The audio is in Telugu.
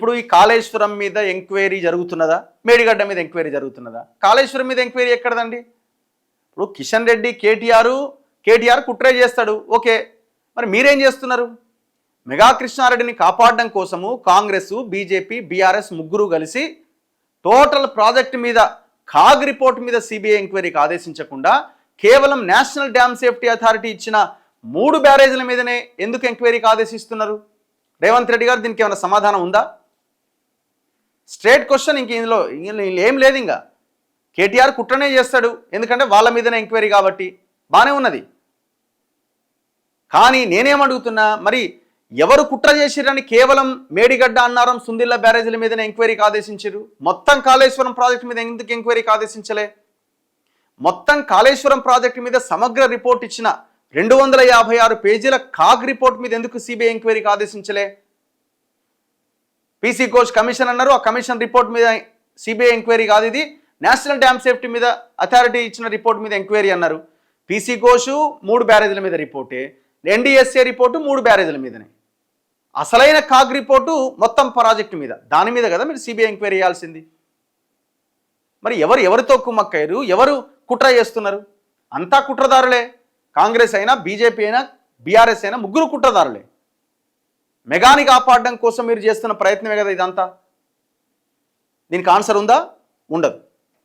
ఇప్పుడు ఈ కాళేశ్వరం మీద ఎంక్వైరీ జరుగుతున్నదా, మేడిగడ్డ మీద ఎంక్వైరీ జరుగుతున్నదా? కాళేశ్వరం మీద ఎంక్వైరీ ఎక్కడదండి? ఇప్పుడు కిషన్ రెడ్డి కేటీఆర్ కుట్రే చేస్తాడు, ఓకే. మరి మీరేం చేస్తున్నారు? మెగా కృష్ణారెడ్డిని కాపాడడం కోసము కాంగ్రెస్, బీజేపీ, బీఆర్ఎస్ ముగ్గురు కలిసి టోటల్ ప్రాజెక్టు మీద కాగ్ రిపోర్ట్ మీద సిబిఐ ఎంక్వైరీకి ఆదేశించకుండా కేవలం నేషనల్ డ్యామ్ సేఫ్టీ అథారిటీ ఇచ్చిన 3 బ్యారేజీల మీదనే ఎందుకు ఎంక్వైరీకి ఆదేశిస్తున్నారు? రేవంత్ రెడ్డి గారు దీనికి ఏమైనా సమాధానం ఉందా? Straight question. ఇందులో ఏం లేదు. ఇంకా కేటీఆర్ కుట్రనే చేస్తాడు, ఎందుకంటే వాళ్ళ మీదనే ఎంక్వైరీ కాబట్టి బాగానే ఉన్నది. కానీ నేనేమడుగుతున్నా, మరి ఎవరు కుట్ర చేసిరని కేవలం మేడిగడ్డ, అన్నారం, సుందిల్ల బ్యారేజీల మీదనే ఎంక్వైరీకి ఆదేశించారు? మొత్తం కాళేశ్వరం ప్రాజెక్టు మీద ఎందుకు ఎంక్వైరీకి ఆదేశించలే? మొత్తం కాళేశ్వరం ప్రాజెక్టు మీద సమగ్ర రిపోర్ట్ ఇచ్చిన 256 పేజీల కాగ్ రిపోర్ట్ మీద ఎందుకు సిబిఐ ఎంక్వైరీకి ఆదేశించలే? పీసీ ఘోష్ కమిషన్ అన్నారు, ఆ కమిషన్ రిపోర్ట్ మీద సిబిఐ ఎంక్వైరీ కాదు, ఇది నేషనల్ డ్యామ్ సేఫ్టీ మీద అథారిటీ ఇచ్చిన రిపోర్ట్ మీద ఎంక్వైరీ అన్నారు. పీసీ ఘోష్ 3 బ్యారేజీల మీద రిపోర్టే, ఎన్డీఎస్ఏ రిపోర్టు 3 బ్యారేజీల మీదనే. అసలైన కాగ్ రిపోర్టు మొత్తం ప్రాజెక్టు మీద, దాని మీద కదా మీరు సిబిఐ ఎంక్వైరీ చేయాల్సింది. మరి ఎవరితో కుమ్మక్కయ్యారు, ఎవరు కుట్ర చేస్తున్నారు? అంతా కుట్రదారులే. కాంగ్రెస్ అయినా, బీజేపీ అయినా, బీఆర్ఎస్ అయినా ముగ్గురు కుట్రదారులే. మెగాని కాపాడడం కోసం మీరు చేస్తున్న ప్రయత్నమే కదా ఇదంతా. దీనికి ఆన్సర్ ఉందా? ఉండదు.